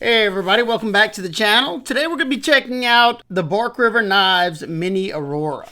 Hey everybody, welcome back to the channel. Today we're going to be checking out the Bark River Knives Mini Aurora.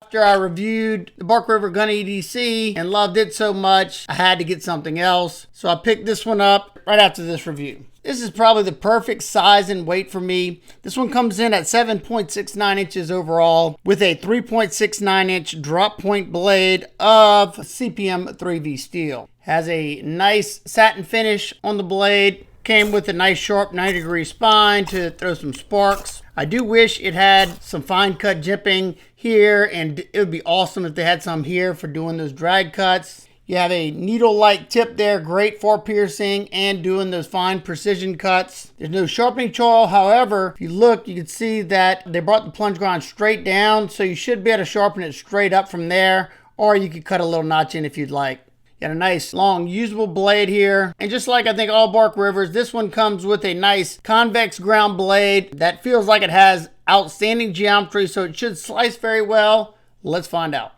After I reviewed the Bark River Gun EDC and loved it so much, I had to get something else. So I picked this one up right after this review. This is probably the perfect size and weight for me. This one comes in at 7.69 inches overall with a 3.69 inch drop point blade of CPM 3V steel. Has a nice satin finish on the blade. Came with a nice sharp 90-degree spine to throw some sparks. I do wish it had some fine cut jimping here, and it would be awesome if they had some here for doing those drag cuts. You have a needle-like tip there, great for piercing and doing those fine precision cuts. There's no sharpening choil. However, if you look, you can see that they brought the plunge grind straight down, so you should be able to sharpen it straight up from there, or you could cut a little notch in if you'd like. Got a nice long usable blade here, and just like I think all Bark Rivers, this one comes with a nice convex ground blade that feels like it has outstanding geometry, so it should slice very well. Let's find out.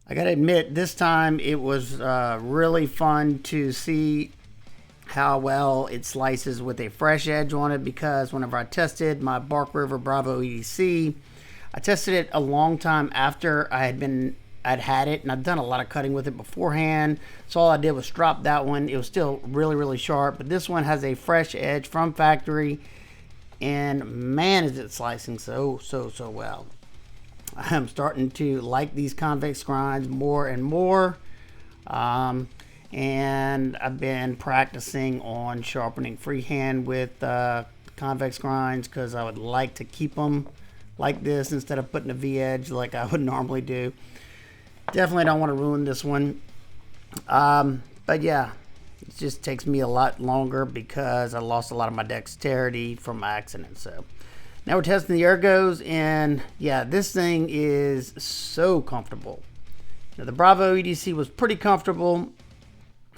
I gotta admit, this time it was really fun to see how well it slices with a fresh edge on it, because whenever I tested my Bark River Bravo EDC, I tested it a long time after I'd had it, and I'd done a lot of cutting with it beforehand. So all I did was drop that one. It was still really sharp, but this one has a fresh edge from factory, and man, is it slicing so well. I'm starting to like these convex grinds more and more. And I've been practicing on sharpening freehand with convex grinds, because I would like to keep them like this instead of putting a V-edge like I would normally do. Definitely don't want to ruin this one. But yeah, it just takes me a lot longer because I lost a lot of my dexterity from my accident. So now we're testing the ergos, and yeah, this thing is so comfortable. Now, the Bravo EDC was pretty comfortable,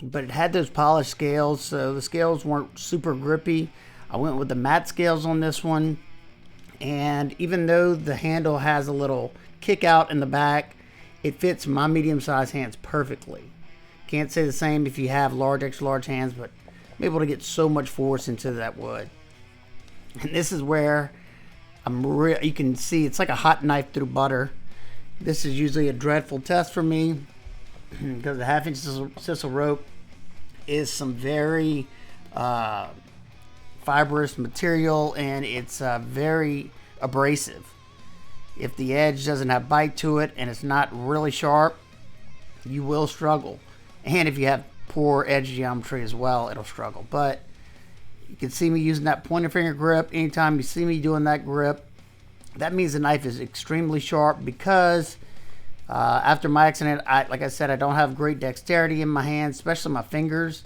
but it had those polished scales, so the scales weren't super grippy. I went with the matte scales on this one, and even though the handle has a little kick out in the back, it fits my medium-sized hands perfectly. Can't say the same if you have large, extra large hands, but I'm able to get so much force into that wood. And this is where you can see it's like a hot knife through butter. This is usually a dreadful test for me, because the half-inch sisal rope is some very fibrous material, and it's very abrasive. If the edge doesn't have bite to it and it's not really sharp, you will struggle. And if you have poor edge geometry as well, it'll struggle. But you can see me using that pointer finger grip. Anytime you see me doing that grip, that means the knife is extremely sharp, because after my accident, like I said, I don't have great dexterity in my hands, especially my fingers.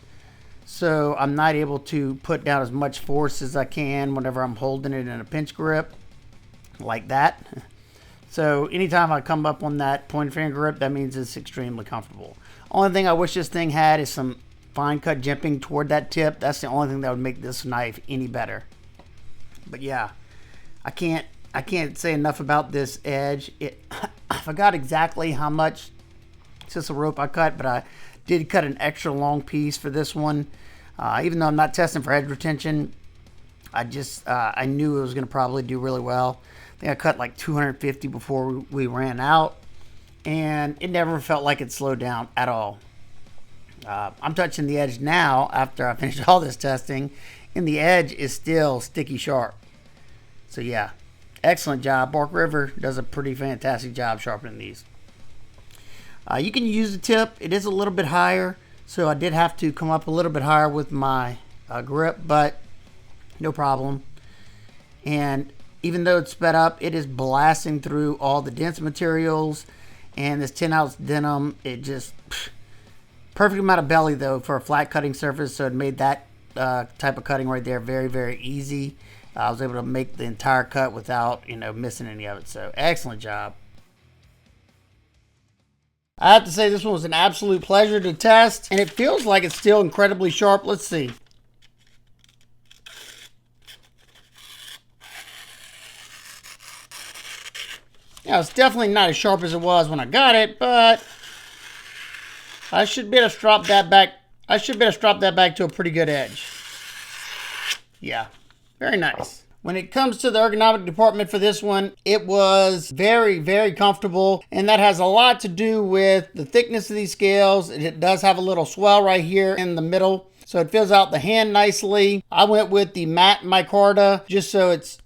So I'm not able to put down as much force as I can whenever I'm holding it in a pinch grip like that. So anytime I come up on that pointer finger grip, that means it's extremely comfortable. Only thing I wish this thing had is some fine cut jimping toward that tip. That's the only thing that would make this knife any better. But yeah, I can't say enough about this edge. I forgot exactly how much sisal rope I cut, but I did cut an extra long piece for this one. Even though I'm not testing for edge retention, I knew it was going to probably do really well. I think I cut like 250 before we ran out, and it never felt like it slowed down at all. I'm touching the edge now after I finished all this testing, and the edge is still sticky sharp. So yeah, excellent job. Bark River does a pretty fantastic job sharpening these. You can use the tip. It is a little bit higher, so I did have to come up a little bit higher with my grip, but no problem. And even though it's sped up, it is blasting through all the dense materials, and this 10-ounce denim, it just perfect amount of belly though for a flat cutting surface, so it made that type of cutting right there very easy. I was able to make the entire cut without missing any of it. So excellent job. I have to say this one was an absolute pleasure to test, and it feels like it's still incredibly sharp. Let's see. Now, it's definitely not as sharp as it was when I got it, but I should be able to strop that back. I should be able to strop that back to a pretty good edge. Yeah, very nice. When it comes to the ergonomic department for this one, it was very, very comfortable. And that has a lot to do with the thickness of these scales. It does have a little swell right here in the middle, so it fills out the hand nicely. I went with the matte micarta just so it's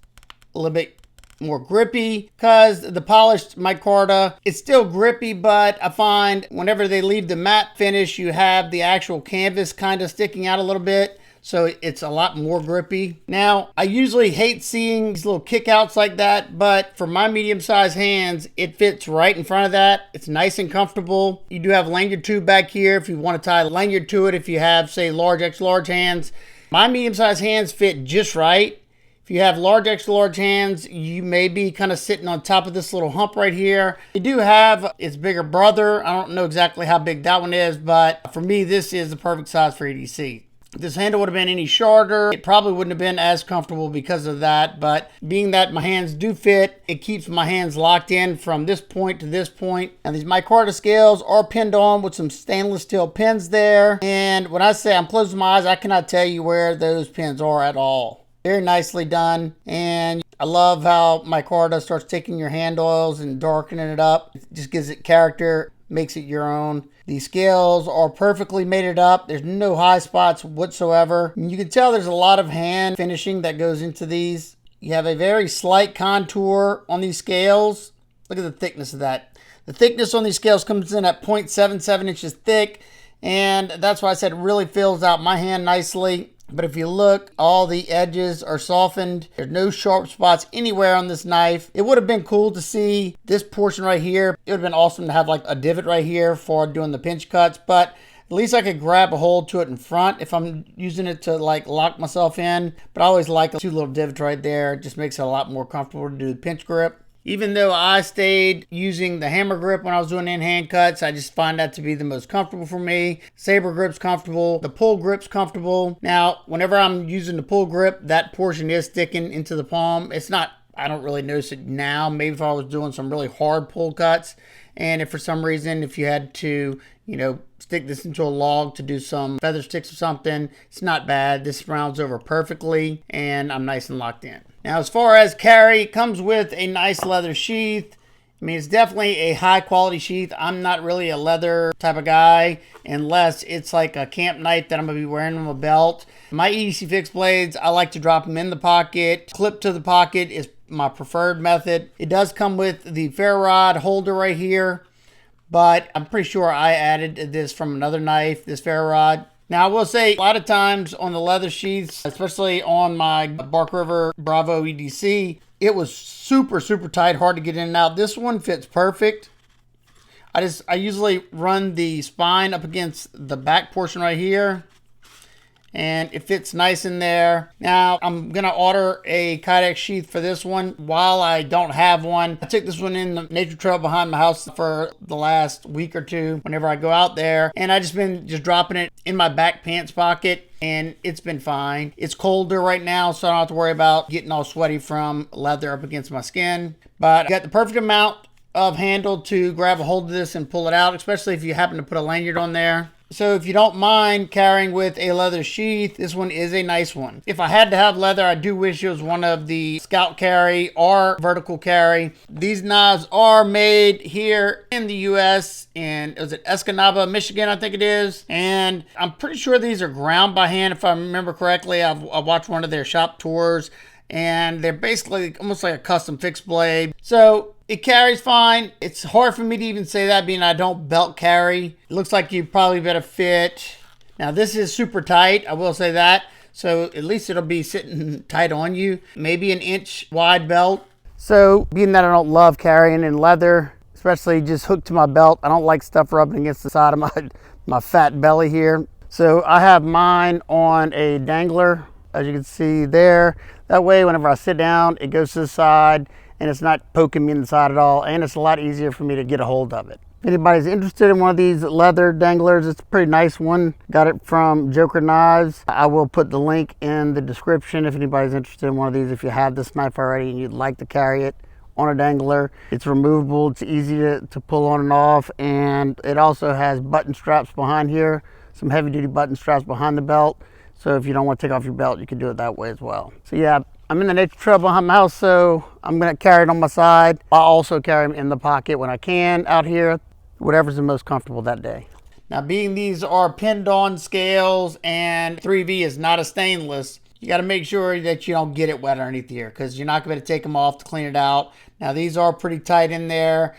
a little bit more grippy, because the polished micarta, it's still grippy, but I find whenever they leave the matte finish, you have the actual canvas kind of sticking out a little bit. So it's a lot more grippy. Now, I usually hate seeing these little kickouts like that, but for my medium-sized hands, it fits right in front of that. It's nice and comfortable. You do have a lanyard tube back here if you want to tie a lanyard to it if you have, say, large, extra large hands. My medium-sized hands fit just right. If you have large, extra large hands, you may be kind of sitting on top of this little hump right here. You do have its bigger brother. I don't know exactly how big that one is, but for me, this is the perfect size for EDC. If this handle would have been any shorter, it probably wouldn't have been as comfortable because of that, but being that my hands do fit, it keeps my hands locked in from this point to this point. And these micarta scales are pinned on with some stainless steel pins there. And when I say I'm closing my eyes, I cannot tell you where those pins are at all. Very nicely done. And I love how micarta starts taking your hand oils and darkening it up. It just gives it character, makes it your own. These scales are perfectly mated up. There's no high spots whatsoever. And you can tell there's a lot of hand finishing that goes into these. You have a very slight contour on these scales. Look at the thickness of that. The thickness on these scales comes in at 0.77 inches thick. And that's why I said it really fills out my hand nicely. But if you look, all the edges are softened. There's no sharp spots anywhere on this knife. It would have been cool to see this portion right here. It would have been awesome to have like a divot right here for doing the pinch cuts, but at least I could grab a hold to it in front if I'm using it to like lock myself in. But I always like two little divots right there. It just makes it a lot more comfortable to do the pinch grip. Even though I stayed using the hammer grip when I was doing in-hand cuts, I just find that to be the most comfortable for me. Saber grip's comfortable. The pull grip's comfortable. Now, whenever I'm using the pull grip, that portion is sticking into the palm. It's not, I don't really notice it now. Maybe if I was doing some really hard pull cuts, and if for some reason, if you had to, stick this into a log to do some feather sticks or something, it's not bad. This rounds over perfectly, and I'm nice and locked in. Now, as far as carry, it comes with a nice leather sheath. I mean, it's definitely a high quality sheath. I'm not really a leather type of guy unless it's like a camp knife that I'm going to be wearing on my belt. My EDC Fixed Blades, I like to drop them in the pocket. Clip to the pocket is my preferred method. It does come with the ferro rod holder right here, but I'm pretty sure I added this from another knife, this ferro rod. Now, I will say, a lot of times on the leather sheaths, especially on my Bark River Bravo EDC, it was super, super tight, hard to get in and out. This one fits perfect. I usually run the spine up against the back portion right here, and it fits nice in there. Now, I'm going to order a Kydex sheath for this one while I don't have one. I took this one in the nature trail behind my house for the last week or two whenever I go out there, and I just been dropping it in my back pants pocket, and it's been fine. It's colder right now, so I don't have to worry about getting all sweaty from leather up against my skin. But I got the perfect amount of handle to grab a hold of this and pull it out, especially if you happen to put a lanyard on there. So if you don't mind carrying with a leather sheath, this one is a nice one. If I had to have leather, I do wish it was one of the Scout carry or vertical carry. These knives are made here in the US in, is it Escanaba, Michigan, I think it is. And I'm pretty sure these are ground by hand, if I remember correctly. I watched one of their shop tours, and they're basically almost like a custom fixed blade. So it carries fine. It's hard for me to even say that, being I don't belt carry. It looks like you probably better fit. Now, this is super tight, I will say that. So at least it'll be sitting tight on you. Maybe an inch wide belt. So being that I don't love carrying in leather, especially just hooked to my belt, I don't like stuff rubbing against the side of my fat belly here. So I have mine on a dangler, as you can see there. That way, whenever I sit down, it goes to the side, and it's not poking me in the side at all, and it's a lot easier for me to get a hold of it. If anybody's interested in one of these leather danglers, it's a pretty nice one. Got it from Joker Knives. I will put the link in the description if anybody's interested in one of these. If you have this knife already and you'd like to carry it on a dangler. It's removable, it's easy to pull on and off, and it also has button straps behind here, some heavy duty button straps behind the belt. So if you don't want to take off your belt, you can do it that way as well. So yeah, I'm in the nature trail behind my house, so I'm gonna carry it on my side. I'll also carry them in the pocket when I can out here, whatever's the most comfortable that day. Now, being these are pinned on scales and 3V is not a stainless, you got to make sure that you don't get it wet underneath here, because you're not going to take them off to clean it out. Now, these are pretty tight in there.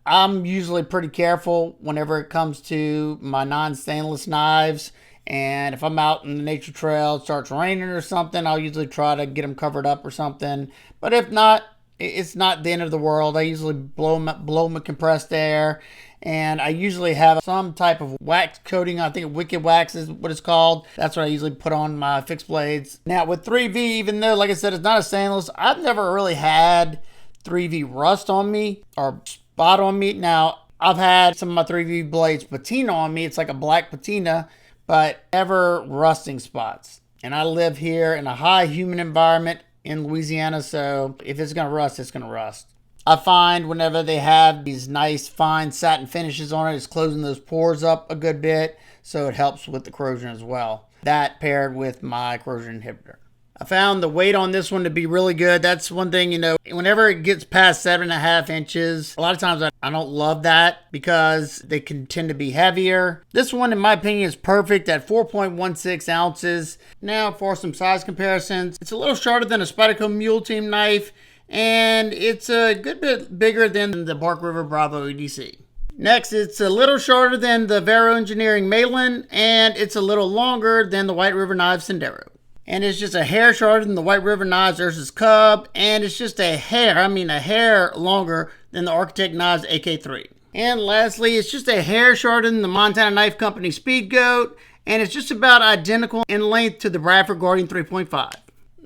I'm usually pretty careful whenever it comes to my non-stainless knives. And if I'm out in the nature trail, it starts raining or something, I'll usually try to get them covered up or something. But if not, it's not the end of the world. I usually blow my compressed air. And I usually have some type of wax coating. I think Wicked Wax is what it's called. That's what I usually put on my fixed blades. Now with 3V, even though, like I said, it's not a stainless, I've never really had 3V rust on me or spot on me. Now, I've had some of my 3V blades patina on me. It's like a black patina, but never rusting spots. And I live here in a high humid environment in Louisiana, so if it's gonna rust, it's gonna rust. I find whenever they have these nice fine satin finishes on it, it's closing those pores up a good bit, so it helps with the corrosion as well. That paired with my corrosion inhibitor. I found the weight on this one to be really good. That's one thing, you know, whenever it gets past 7.5 inches, a lot of times I don't love that because they can tend to be heavier. This one, in my opinion, is perfect at 4.16 ounces. Now for some size comparisons, it's a little shorter than a Spyderco Mule Team knife, and it's a good bit bigger than the Bark River Bravo EDC. Next, it's a little shorter than the Vero Engineering Malin, and it's a little longer than the White River Knives Sendero. And it's just a hair shorter than the White River Knives versus Cub, and it's just a hair longer than the Architect Knives AK3. And lastly, it's just a hair shorter than the Montana Knife Company Speed Goat, and it's just about identical in length to the Bradford Guardian 3.5.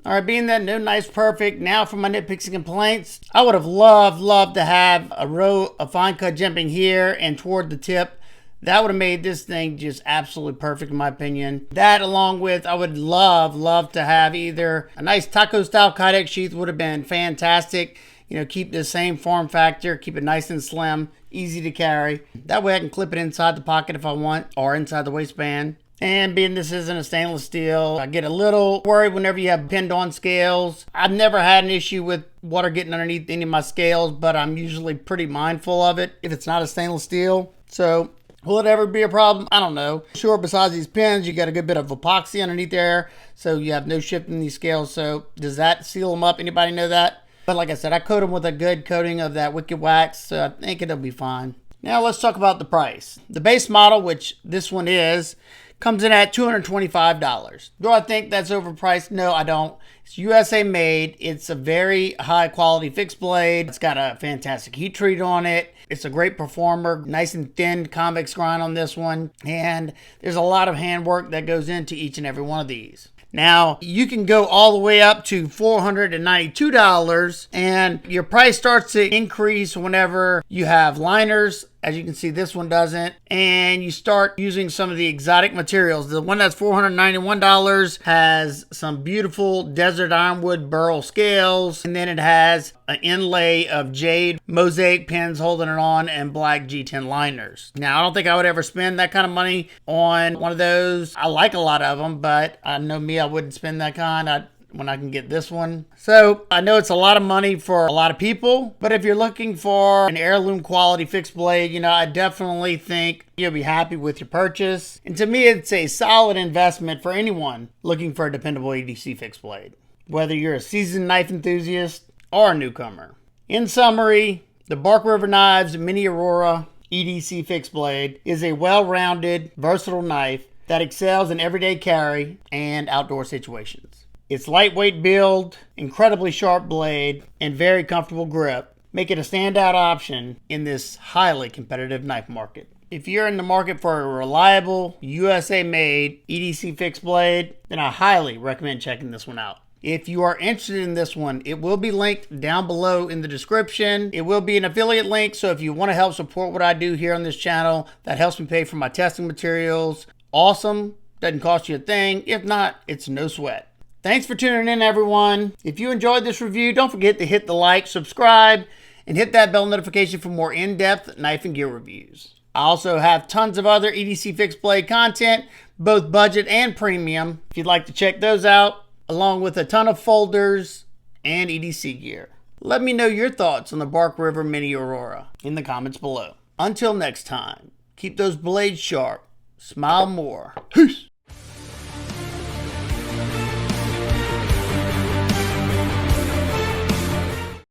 All right, being that no knife's perfect, now for my nitpicks and complaints. I would have loved to have a row of fine cut jimping here and toward the tip. That would have made this thing just absolutely perfect in my opinion. That, along with, I would love to have either a nice taco style Kydex sheath would have been fantastic. You know, keep the same form factor, keep it nice and slim, easy to carry. That way I can clip it inside the pocket if I want, or inside the waistband. And being this isn't a stainless steel, I get a little worried whenever you have pinned on scales. I've never had an issue with water getting underneath any of my scales, but I'm usually pretty mindful of it if it's not a stainless steel. So will it ever be a problem? I don't know. Sure, besides these pins, you got a good bit of epoxy underneath there, so you have no shifting these scales. So does that seal them up? Anybody know that? But like I said, I coat them with a good coating of that Wicked Wax, so I think it'll be fine. Now let's talk about the price. The base model, which this one is, comes in at $225. Do I think that's overpriced? No, I don't. It's USA made. It's a very high quality fixed blade. It's got a fantastic heat treat on it. It's a great performer, nice and thin convex grind on this one. And there's a lot of handwork that goes into each and every one of these. Now, you can go all the way up to $492, and your price starts to increase whenever you have liners. As you can see, this one doesn't. And you start using some of the exotic materials. The one that's $491 has some beautiful desert ironwood burl scales. And then it has an inlay of jade mosaic pins holding it on and black G10 liners. Now, I don't think I would ever spend that kind of money on one of those. I like a lot of them, but I know me, I wouldn't spend that kind. When I can get this one. So I know it's a lot of money for a lot of people, but if you're looking for an heirloom quality fixed blade, you know, I definitely think you'll be happy with your purchase. And to me, it's a solid investment for anyone looking for a dependable EDC fixed blade, whether you're a seasoned knife enthusiast or a newcomer. In summary, the Bark River Knives Mini Aurora EDC fixed blade is a well-rounded, versatile knife that excels in everyday carry and outdoor situations. Its lightweight build, incredibly sharp blade, and very comfortable grip make it a standout option in this highly competitive knife market. If you're in the market for a reliable, USA-made EDC fixed blade, then I highly recommend checking this one out. If you are interested in this one, it will be linked down below in the description. It will be an affiliate link, so if you want to help support what I do here on this channel, that helps me pay for my testing materials. Awesome. Doesn't cost you a thing. If not, it's no sweat. Thanks for tuning in, everyone. If you enjoyed this review, don't forget to hit the like, subscribe, and hit that bell notification for more in-depth knife and gear reviews. I also have tons of other EDC Fixed Blade content, both budget and premium, if you'd like to check those out, along with a ton of folders and EDC gear. Let me know your thoughts on the Bark River Mini Aurora in the comments below. Until next time, keep those blades sharp, smile more. Peace!